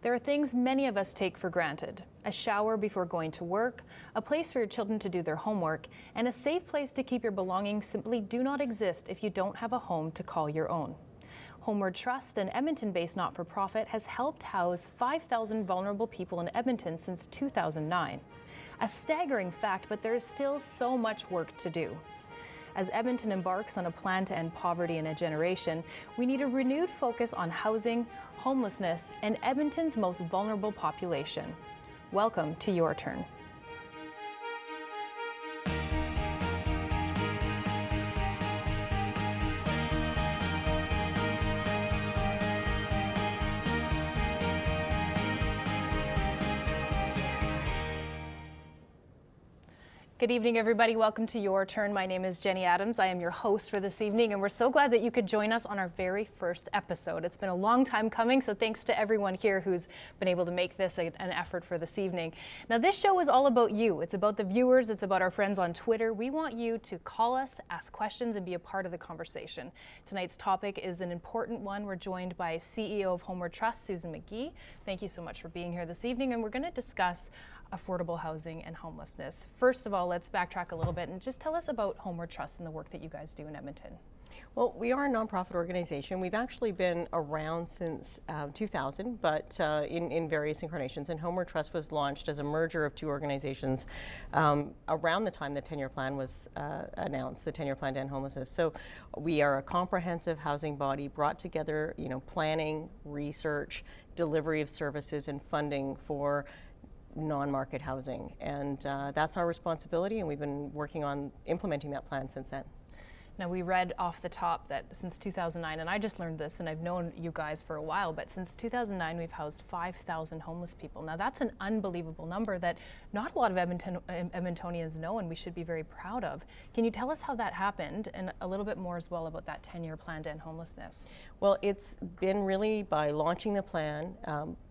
There are things many of us take for granted. A shower before going to work, a place for your children to do their homework, and a safe place to keep your belongings simply do not exist if you don't have a home to call your own. Homeward Trust, an Edmonton-based not-for-profit, has helped house 5,000 vulnerable people in Edmonton since 2009. A staggering fact, but there is still so much work to do. As Edmonton embarks on a plan to end poverty in a generation, we need a renewed focus on housing, homelessness, and Edmonton's most vulnerable population. Welcome to Your Turn. Good evening, everybody. Welcome to Your Turn. My name is Jenny Adams. I am your host for this evening, and we're so glad that you could join us on our very first episode. It's been a long time coming, so thanks to everyone here who's been able to make this an effort for this evening. Now, this show is all about you. It's about the viewers. It's about our friends on Twitter. We want you to call us, ask questions, and be a part of the conversation. Tonight's topic is an important one. We're joined by CEO of Homeward Trust, Susan Mcgee. Thank you so much for being here this evening, and we're going to discuss affordable housing and homelessness. First of all, let's backtrack a little bit and just tell us about Homeward Trust and the work that you guys do in Edmonton. Well, we are a nonprofit organization. We've actually been around since 2000, but in various incarnations. And Homeward Trust was launched as a merger of two organizations around the time the 10-year plan was announced, the 10-year plan to end homelessness. So we are a comprehensive housing body, brought together, planning, research, delivery of services, and funding for non-market housing, and that's our responsibility, and we've been working on implementing that plan since then. Now, we read off the top that since 2009, and I just learned this, and I've known you guys for a while, but since 2009, we've housed 5,000 homeless people. Now, that's an unbelievable number that not a lot of Edmontonians know, and we should be very proud of. Can you tell us how that happened, and a little bit more as well about that 10-year plan to end homelessness? Well, it's been really by launching the plan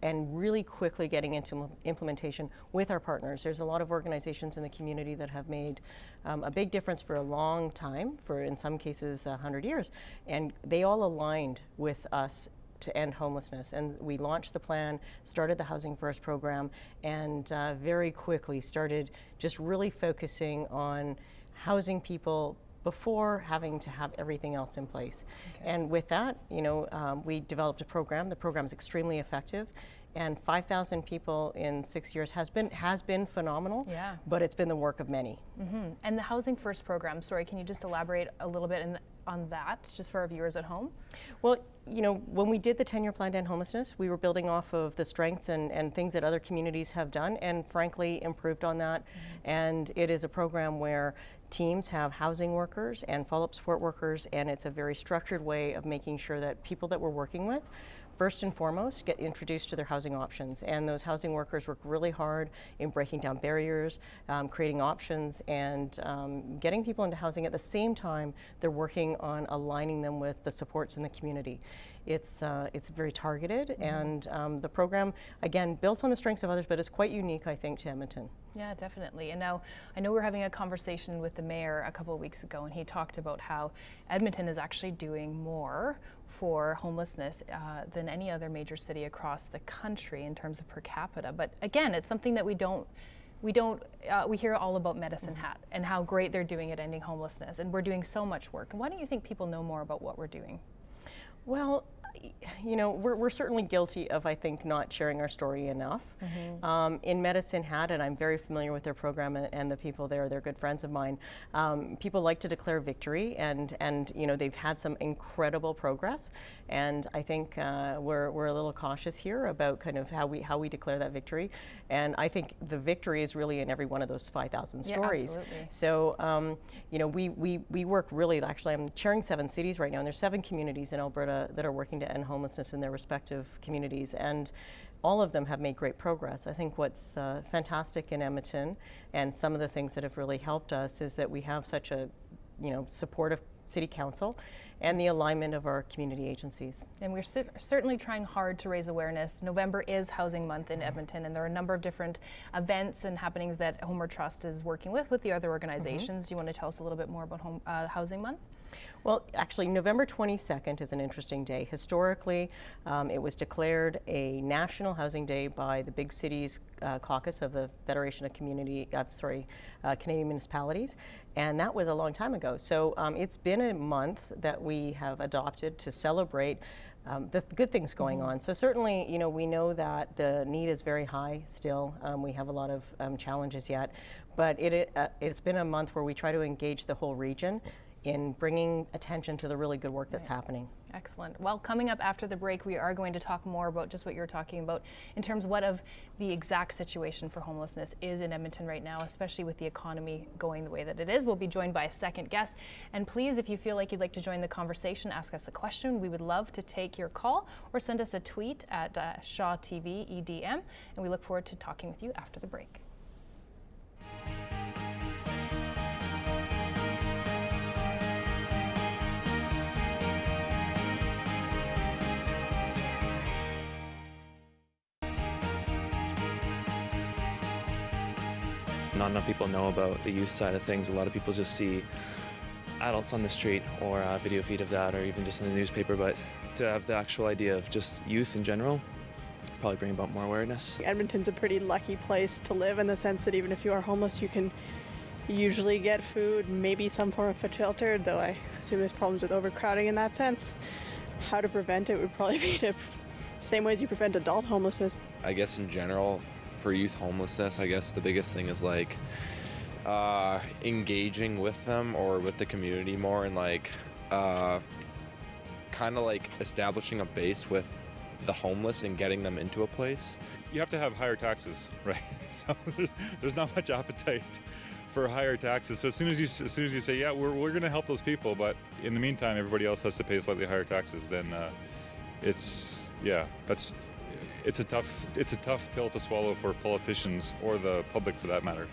and really quickly getting into implementation with our partners. There's a lot of organizations in the community that have made a big difference for a long time, for in some cases 100 years, and they all aligned with us to end homelessness. And we launched the plan, started the Housing First program, and very quickly started just really focusing on housing people before having to have everything else in place. Okay. And with that, we developed a program. The program is extremely effective, and 5,000 people in 6 years has been phenomenal. Yeah. But it's been the work of many. Mm-hmm. And the Housing First program, can you just elaborate a little bit on that, just for our viewers at home? Well, when we did the 10-year plan to end homelessness, we were building off of the strengths and things that other communities have done, and frankly improved on that. Mm-hmm. And it is a program where teams have housing workers and follow-up support workers, and it's a very structured way of making sure that people that we're working with first and foremost get introduced to their housing options, and those housing workers work really hard in breaking down barriers, creating options, and getting people into housing. At the same time, they're working on aligning them with the supports in the community. It's very targeted, mm-hmm. and the program, again, built on the strengths of others, but it's quite unique, I think, to Edmonton. Yeah, definitely. And now, I know we were having a conversation with the mayor a couple of weeks ago, and he talked about how Edmonton is actually doing more for homelessness than any other major city across the country in terms of per capita. But again, it's something that we hear all about Medicine Hat and how great they're doing at ending homelessness, and we're doing so much work. And why don't you think people know more about what we're doing? Well, we're certainly guilty of, I think, not sharing our story enough. Mm-hmm. In Medicine Hat, and I'm very familiar with their program and the people there, they're good friends of mine, people like to declare victory, and they've had some incredible progress, and I think we're a little cautious here about kind of how we declare that victory, and I think the victory is really in every one of those 5,000 stories. Absolutely. So we work really, actually I'm chairing 7 cities right now, and there's 7 communities in Alberta that are working to end homelessness in their respective communities, and all of them have made great progress. I think what's fantastic in Edmonton, and some of the things that have really helped us, is that we have such a supportive city council and the alignment of our community agencies. And we're certainly trying hard to raise awareness. November is Housing Month in Edmonton, and there are a number of different events and happenings that Homeward Trust is working with the other organizations. Mm-hmm. Do you want to tell us a little bit more about Housing Month? Well, actually, November 22nd is an interesting day. Historically, it was declared a National Housing Day by the Big Cities Caucus of the Federation of Canadian Municipalities, and that was a long time ago. So it's been a month that we have adopted to celebrate the good things going on. So certainly, we know that the need is very high still. We have a lot of challenges yet, but it's been a month where we try to engage the whole region in bringing attention to the really good work that's happening. Excellent. Well, coming up after the break, we are going to talk more about just what you're talking about in terms of what of the exact situation for homelessness is in Edmonton right now, especially with the economy going the way that it is. We'll be joined by a second guest. And please, if you feel like you'd like to join the conversation, ask us a question. We would love to take your call or send us a tweet at Shaw TV EDM. And we look forward to talking with you after the break. Not enough people know about the youth side of things. A lot of people just see adults on the street or a video feed of that, or even just in the newspaper, but to have the actual idea of just youth in general, probably bring about more awareness. Edmonton's a pretty lucky place to live in the sense that even if you are homeless, you can usually get food, maybe some form of shelter, though I assume there's problems with overcrowding in that sense. How to prevent it would probably be the same ways you prevent adult homelessness. I guess in general, for youth homelessness, I guess the biggest thing is like engaging with them or with the community more, and like kind of like establishing a base with the homeless and getting them into a place. You have to have higher taxes, right? So there's not much appetite for higher taxes. So as soon as you say, yeah, we're going to help those people, but in the meantime, everybody else has to pay slightly higher taxes, then it's a tough pill to swallow for politicians or the public for that matter.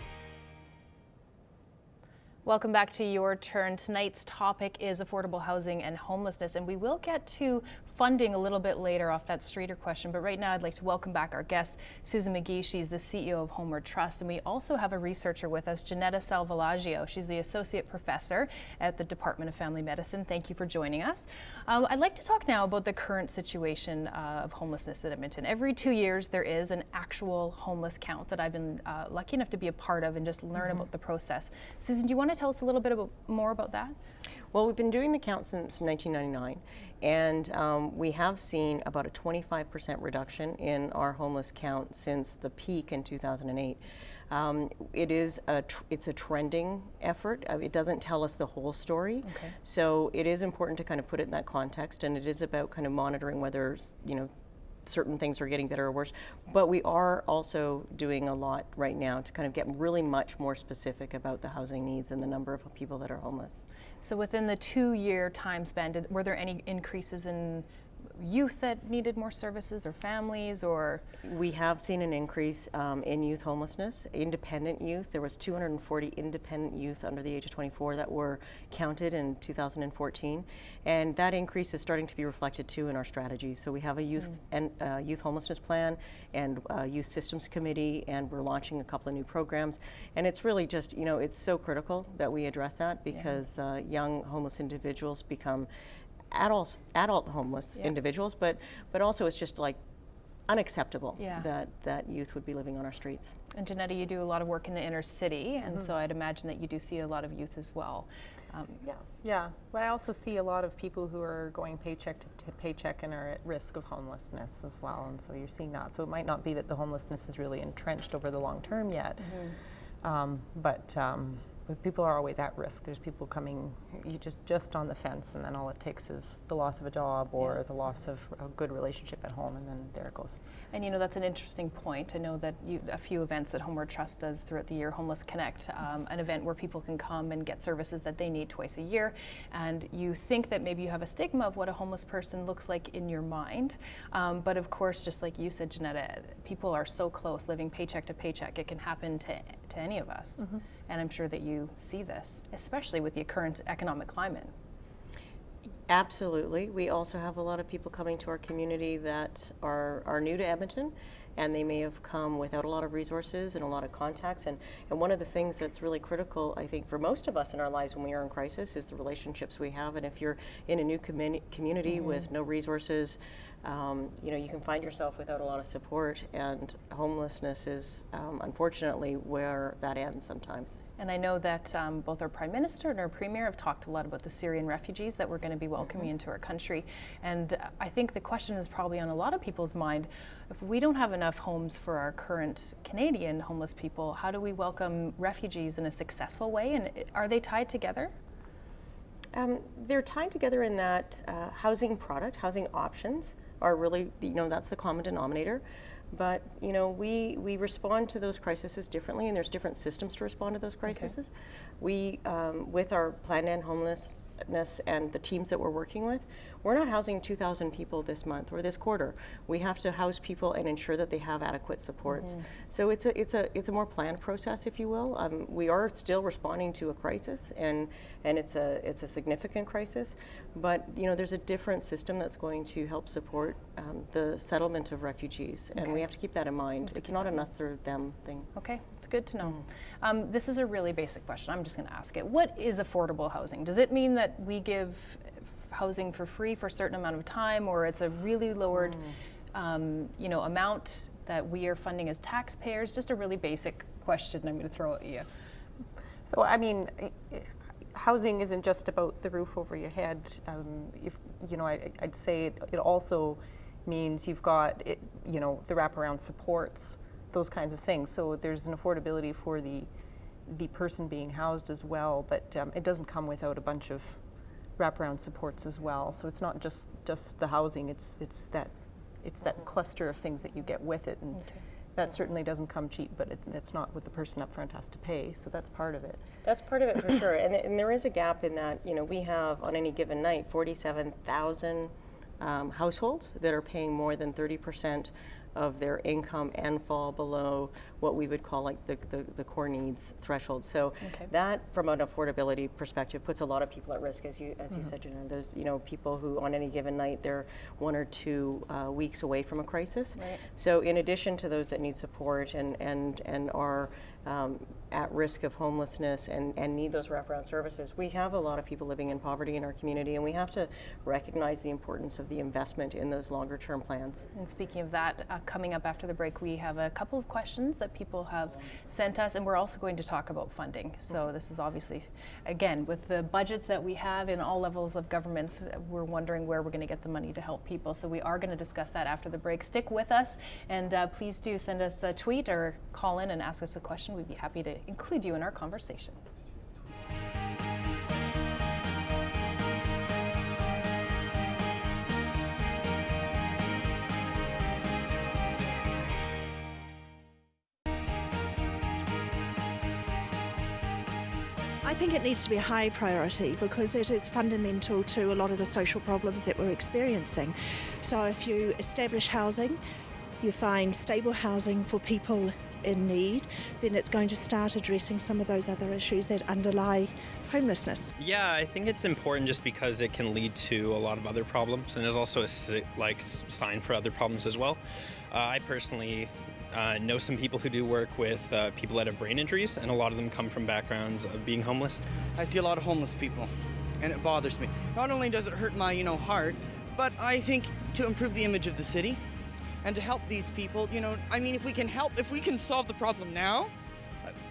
Welcome back to Your Turn. Tonight's topic is affordable housing and homelessness, and we will get to funding a little bit later off that Streeter question, but right now I'd like to welcome back our guest, Susan Mcgee. She's the CEO of Homeward Trust, and we also have a researcher with us, Janetta Salvalaggio. She's the Associate Professor at the Department of Family Medicine. Thank you for joining us. I'd like to talk now about the current situation of homelessness at Edmonton. Every 2 years there is an actual homeless count that I've been lucky enough to be a part of and just learn about the process. Susan, do you want to tell us a little bit more about that? Well, we've been doing the count since 1999, and we have seen about a 25% reduction in our homeless count since the peak in 2008. It's a trending effort. It doesn't tell us the whole story. Okay. So it is important to kind of put it in that context, and it is about kind of monitoring whether, certain things are getting better or worse. But we are also doing a lot right now to kind of get really much more specific about the housing needs and the number of people that are homeless. So within the 2-year time span, were there any increases in youth that needed more services, or families, or? We have seen an increase in youth homelessness, independent youth. There was 240 independent youth under the age of 24 that were counted in 2014, and that increase is starting to be reflected too in our strategy. So we have a youth homelessness plan and youth systems committee, and we're launching a couple of new programs. And it's really just, it's so critical that we address that, because young homeless individuals become adult homeless individuals, but also it's just like unacceptable that youth would be living on our streets. And Janetta, you do a lot of work in the inner city, and so I'd imagine that you do see a lot of youth as well. Yeah. But I also see a lot of people who are going paycheck to paycheck and are at risk of homelessness as well, and so you're seeing that. So it might not be that the homelessness is really entrenched over the long term yet, but people are always at risk. There's people coming just on the fence, and then all it takes is the loss of a job or the loss of a good relationship at home, and then there it goes. And that's an interesting point. I know that a few events that Homeward Trust does throughout the year, Homeless Connect, an event where people can come and get services that they need twice a year, and you think that maybe you have a stigma of what a homeless person looks like in your mind, but of course, just like you said, Janetta, people are so close, living paycheck to paycheck. It can happen to any of us. And I'm sure that you see this, especially with the current economic climate. Absolutely. We also have a lot of people coming to our community that are new to Edmonton, and they may have come without a lot of resources and a lot of contacts. And one of the things that's really critical, I think, for most of us in our lives when we are in crisis is the relationships we have. And if you're in a new community with no resources, you can find yourself without a lot of support, and homelessness is unfortunately where that ends sometimes. And I know that both our Prime Minister and our Premier have talked a lot about the Syrian refugees that we're going to be welcoming into our country. And I think the question is probably on a lot of people's mind, if we don't have enough homes for our current Canadian homeless people, how do we welcome refugees in a successful way? And are they tied together? They're tied together in that housing options are really, that's the common denominator. But, we respond to those crises differently, and there's different systems to respond to those crises. Okay. We, with our Plan to End Homelessness and the teams that we're working with, we're not housing 2,000 people this month or this quarter. We have to house people and ensure that they have adequate supports. So it's a more planned process, if you will. We are still responding to a crisis, and it's a significant crisis. But there's a different system that's going to help support the settlement of refugees, and we have to keep that in mind. It's not an us or them thing. Okay, it's good to know. This is a really basic question. I'm just going to ask it. What is affordable housing? Does it mean that we give housing for free for a certain amount of time, or it's a really lowered amount that we are funding as taxpayers? Just a really basic question I'm going to throw at you. So housing isn't just about the roof over your head. I'd say it also means you've got the wraparound supports, those kinds of things. So there's an affordability for the person being housed as well, but it doesn't come without a bunch of wraparound supports as well. So it's not just the housing, it's that cluster of things that you get with it, and that certainly doesn't come cheap, but that's not what the person up front has to pay, so that's part of it. That's part of it for sure, and there is a gap in that, we have on any given night 47,000 households that are paying more than 30% of their income and fall below what we would call like the core needs threshold. So that, from an affordability perspective, puts a lot of people at risk, as you said. There's people who on any given night they're 1 or 2 weeks away from a crisis. Right. So in addition to those that need support and are at risk of homelessness and need those wraparound services, we have a lot of people living in poverty in our community, and we have to recognize the importance of the investment in those longer term plans. And speaking of that, coming up after the break, we have a couple of questions that people have sent us, and we're also going to talk about funding. So this is obviously, again, with the budgets that we have in all levels of governments, we're wondering where we're going to get the money to help people. So we are going to discuss that after the break. Stick with us, and please do send us a tweet or call in and ask us a question. We'd be happy to include you in our conversation. I think it needs to be a high priority because it is fundamental to a lot of the social problems that we're experiencing. So if you establish housing, you find stable housing for people in need, then it's going to start addressing some of those other issues that underlie homelessness. Yeah, I think it's important just because it can lead to a lot of other problems, and there's also a sign for other problems as well. I personally know some people who do work with people that have brain injuries, and a lot of them come from backgrounds of being homeless. I see a lot of homeless people, and it bothers me. Not only does it hurt my, heart, but I think to improve the image of the city and to help these people, if we can solve the problem now,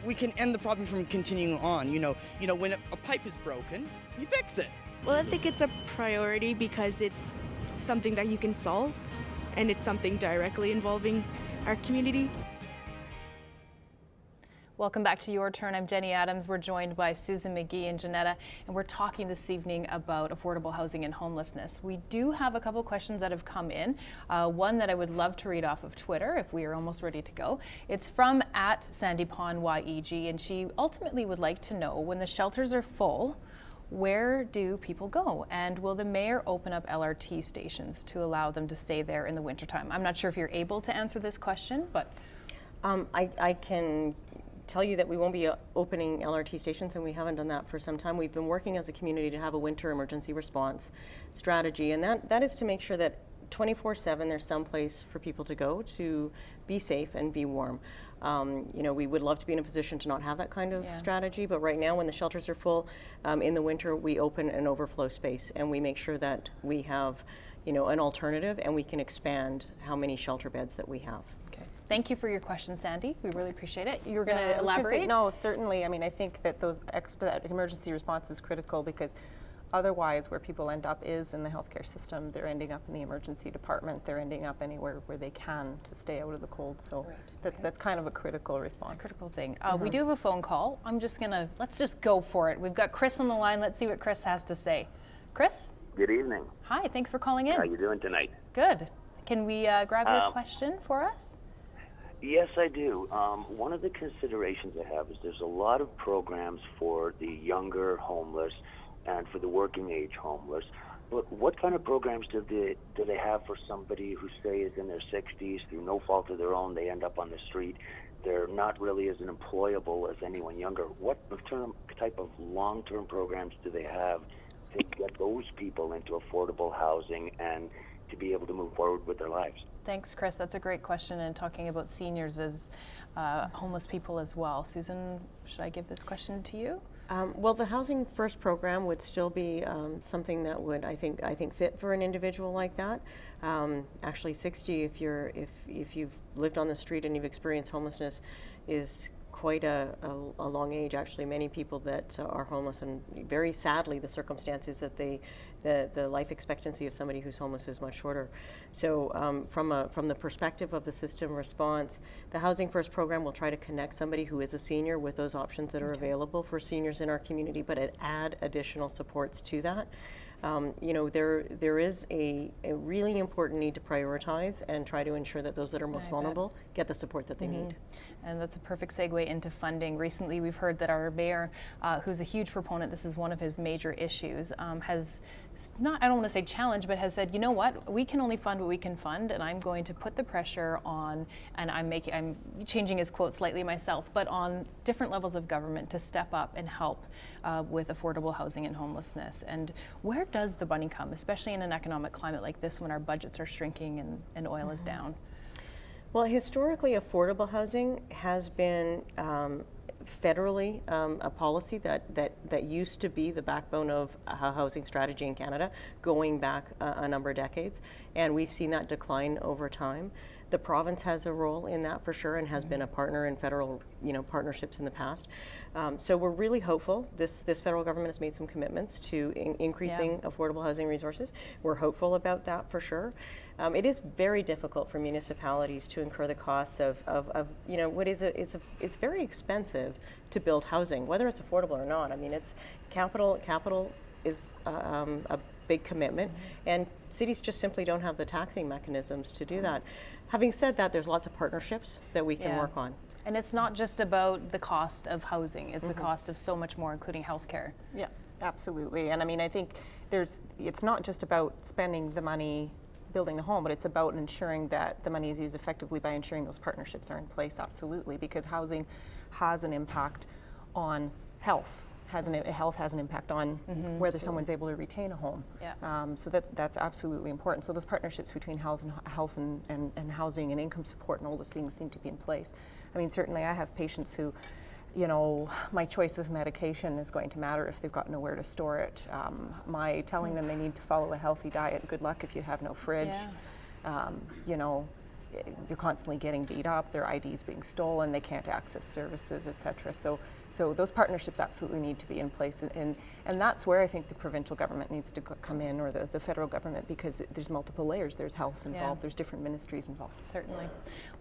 we can end the problem from continuing on. When a pipe is broken, you fix it. Well, I think it's a priority because it's something that you can solve, and it's something directly involving our community. Welcome back to Your Turn. I'm Jenny Adams. We're joined by Susan Mcgee and Janetta, and we're talking this evening about affordable housing and homelessness. We do have a couple questions that have come in. One that I would love to read off of Twitter if we are almost ready to go. It's from @SandyPondYEG, and she ultimately would like to know, when the shelters are full, where do people go? And will the mayor open up LRT stations to allow them to stay there in the wintertime? I'm not sure if you're able to answer this question, but I can tell you that we won't be opening LRT stations, and we haven't done that for some time. We've been working as a community to have a winter emergency response strategy, and that is to make sure that 24/7 there's some place for people to go to be safe and be warm. We would love to be in a position to not have that kind of strategy, but right now when the shelters are full, in the winter we open an overflow space and we make sure that we have an alternative and we can expand how many shelter beds that we have. Okay. Thank you for your question, Sandy. We really appreciate it. You were going to elaborate? No, certainly. I mean, I think that that emergency response is critical because otherwise where people end up is in the healthcare system. They're ending up in the emergency department. They're ending up anywhere where they can to stay out of the cold. So that's kind of a critical response. It's a critical thing. We do have a phone call. Let's just go for it. We've got Chris on the line. Let's see what Chris has to say. Chris? Good evening. Hi, thanks for calling in. How you doing tonight? Good. Can we grab your question for us? Yes, I do. One of the considerations I have is there's a lot of programs for the younger homeless and for the working age homeless. But what kind of programs do they have for somebody who, say, is in their 60s, through no fault of their own, they end up on the street? They're not really as employable as anyone younger. What type of long-term programs do they have to get those people into affordable housing and to be able to move forward with their lives? Thanks, Chris. That's a great question, and talking about seniors as homeless people as well. Susan, should I give this question to you? Well, the Housing First program would still be something that would, I think, fit for an individual like that. Actually, 60, if you've lived on the street and you've experienced homelessness, is quite a long age. Actually, many people that are homeless, and very sadly, the circumstances that the life expectancy of somebody who's homeless is much shorter. So from the perspective of the system response, the Housing First program will try to connect somebody who is a senior with those options that are available for seniors in our community, but add additional supports to that. There is a really important need to prioritize and try to ensure that those that are most vulnerable get the support that they need. And that's a perfect segue into funding. Recently, we've heard that our mayor, who's a huge proponent, this is one of his major issues, has not, I don't want to say challenge, but has said, you know what, we can only fund what we can fund, and I'm going to put the pressure on, and I'm changing his quote slightly myself, but on different levels of government to step up and help with affordable housing and homelessness. And where does the money come, especially in an economic climate like this when our budgets are shrinking and oil is down? Well, historically, affordable housing has been federally a policy that used to be the backbone of a housing strategy in Canada, going back a number of decades, and we've seen that decline over time. The province has a role in that for sure, and has been a partner in federal partnerships in the past. So we're really hopeful. This federal government has made some commitments to increasing affordable housing resources. We're hopeful about that for sure. It is very difficult for municipalities to incur the costs of what is it's very expensive to build housing, whether it's affordable or not. I mean, it's capital is a big commitment, and cities just simply don't have the taxing mechanisms to do that. Having said that, there's lots of partnerships that we can work on. And it's not just about the cost of housing, it's the cost of so much more, including healthcare. Yeah, absolutely. And I mean, I think it's not just about spending the money building the home, but it's about ensuring that the money is used effectively by ensuring those partnerships are in place, absolutely, because housing has an impact on health. Health has an impact on whether someone's able to retain a home. Yeah. So that's absolutely important. So those partnerships between health and housing and income support and all those things need to be in place. I mean, certainly I have patients who, my choice of medication is going to matter if they've got nowhere to store it. My telling them they need to follow a healthy diet, good luck if you have no fridge. You're constantly getting beat up, their IDs being stolen, they can't access services, etc. So those partnerships absolutely need to be in place, and that's where I think the provincial government needs to come in, or the federal government, because there's multiple layers. There's health involved, there's different ministries involved. Certainly.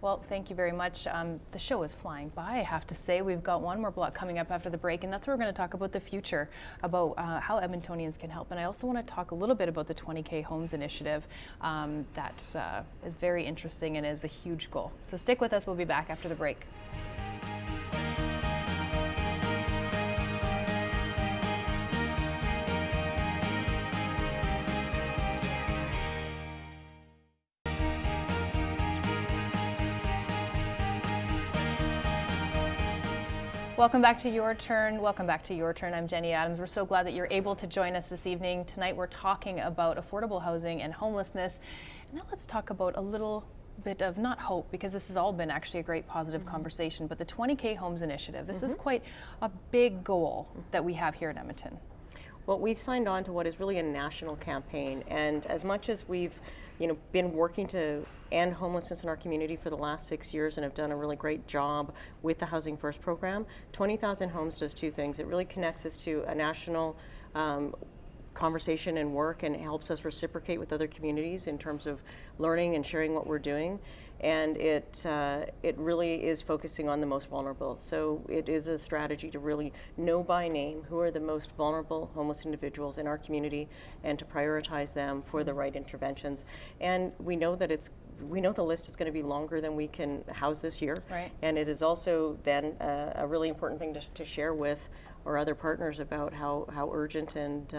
Well, thank you very much. The show is flying by, I have to say. We've got one more block coming up after the break, and that's where we're going to talk about the future, about how Edmontonians can help. And I also want to talk a little bit about the 20K Homes Initiative that is very interesting and is a huge goal. So stick with us. We'll be back after the break. Welcome back to Your Turn. Welcome back to Your Turn. I'm Jenny Adams. We're so glad that you're able to join us this evening. Tonight we're talking about affordable housing and homelessness. Now let's talk about a little bit of, not hope, because this has all been actually a great positive conversation, but the 20K Homes Initiative. This is quite a big goal that we have here in Edmonton. Well, we've signed on to what is really a national campaign, and as much as we've been working to end homelessness in our community for the last 6 years and have done a really great job with the Housing First program, 20,000 Homes does two things. It really connects us to a national conversation and work, and it helps us reciprocate with other communities in terms of learning and sharing what we're doing. And it really is focusing on the most vulnerable. So it is a strategy to really know by name who are the most vulnerable homeless individuals in our community and to prioritize them for the right interventions. And we know that the list is going to be longer than we can house this year. Right. And it is also then a really important thing to share with our other partners about how urgent and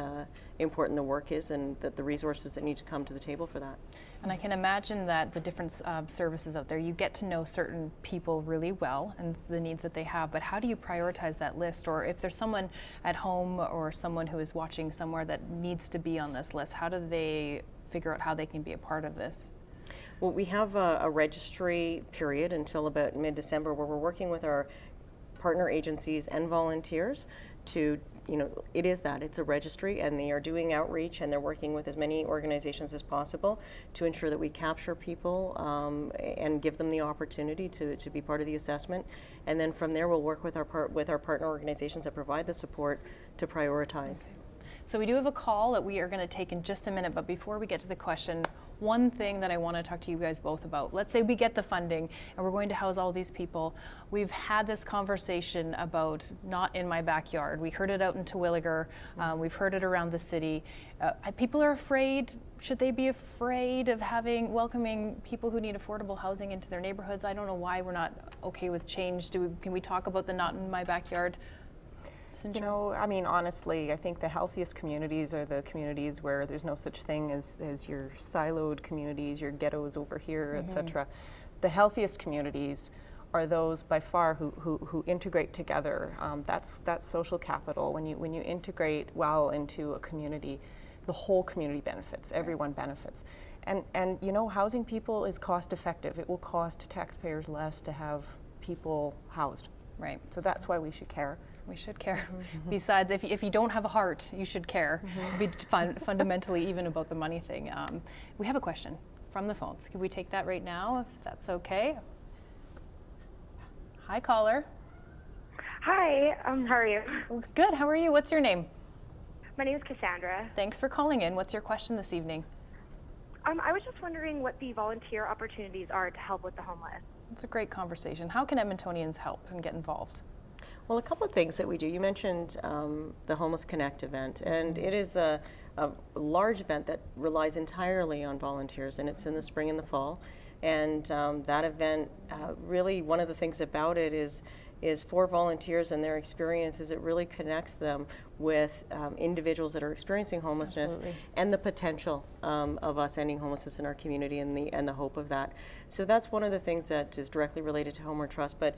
important the work is, and that the resources that need to come to the table for that. And I can imagine that the different services out there, you get to know certain people really well and the needs that they have, but how do you prioritize that list? Or if there's someone at home or someone who is watching somewhere that needs to be on this list, how do they figure out how they can be a part of this? Well, we have a registry period until about mid-December where we're working with our partner agencies and volunteers to, it's a registry, and they are doing outreach, and they're working with as many organizations as possible to ensure that we capture people and give them the opportunity to be part of the assessment. And then from there, we'll work with our partner organizations that provide the support to prioritize. Okay. So we do have a call that we are going to take in just a minute, but before we get to the question, one thing that I want to talk to you guys both about. Let's say we get the funding and we're going to house all these people. We've had this conversation about not in my backyard. We heard it out in Terwillegar. We've heard it around the city. People are afraid. Should they be afraid of welcoming people who need affordable housing into their neighborhoods? I don't know why we're not okay with change. Can we talk about the not in my backyard syndrome? Honestly, I think the healthiest communities are the communities where there's no such thing as your siloed communities, your ghettos over here, etc. The healthiest communities are those by far who integrate together. That's social capital. When you integrate well into a community, the whole community benefits. Everyone benefits. And housing people is cost effective. It will cost taxpayers less to have people housed. Right. So that's why we should care. We should care. Besides, if you don't have a heart, you should care. Be fundamentally even about the money thing. We have a question from the phones. Can we take that right now, if that's okay? Hi, caller. Hi, how are you? Good, how are you? What's your name? My name is Cassandra. Thanks for calling in. What's your question this evening? I was just wondering what the volunteer opportunities are to help with the homeless. It's a great conversation. How can Edmontonians help and get involved? Well, a couple of things that we do. You mentioned the Homeless Connect event, and it is a large event that relies entirely on volunteers, and it's in the spring and the fall. And that event, really one of the things about it is for volunteers and their experiences, it really connects them with individuals that are experiencing homelessness. Absolutely. And the potential of us ending homelessness in our community and the hope of that. So that's one of the things that is directly related to Homeward Trust. But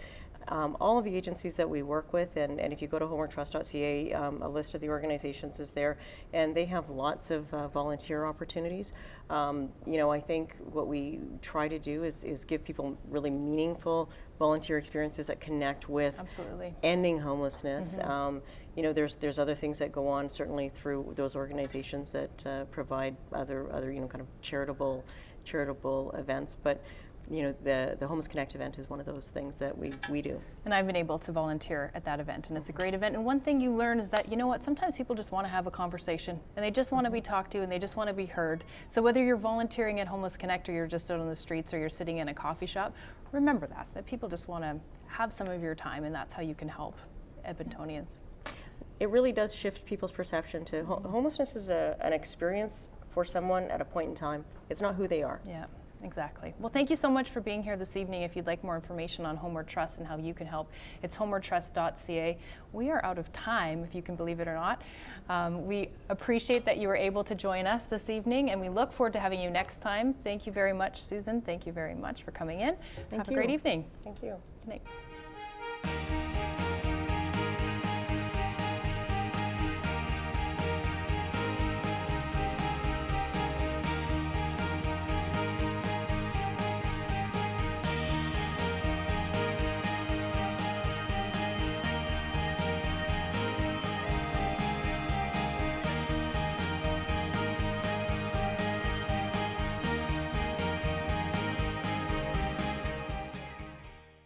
all of the agencies that we work with, and if you go to homewardtrust.ca, a list of the organizations is there, and they have lots of volunteer opportunities. I think what we try to do is give people really meaningful volunteer experiences that connect with Absolutely. Ending homelessness. There's other things that go on certainly through those organizations that provide other kind of charitable events, but the Homeless Connect event is one of those things that we do. And I've been able to volunteer at that event, and it's a great event. And one thing you learn is that, sometimes people just want to have a conversation, and they just want to be talked to, and they just want to be heard. So whether you're volunteering at Homeless Connect, or you're just out on the streets, or you're sitting in a coffee shop, remember that people just want to have some of your time, and that's how you can help Edmontonians. It really does shift people's perception to homelessness is an experience for someone at a point in time. It's not who they are. Yeah. Exactly. Well, thank you so much for being here this evening. If you'd like more information on Homeward Trust and how you can help, it's homewardtrust.ca. We are out of time, if you can believe it or not. We appreciate that you were able to join us this evening, and we look forward to having you next time. Thank you very much, Susan. Thank you very much for coming in. Have a great evening. Thank you. Good night.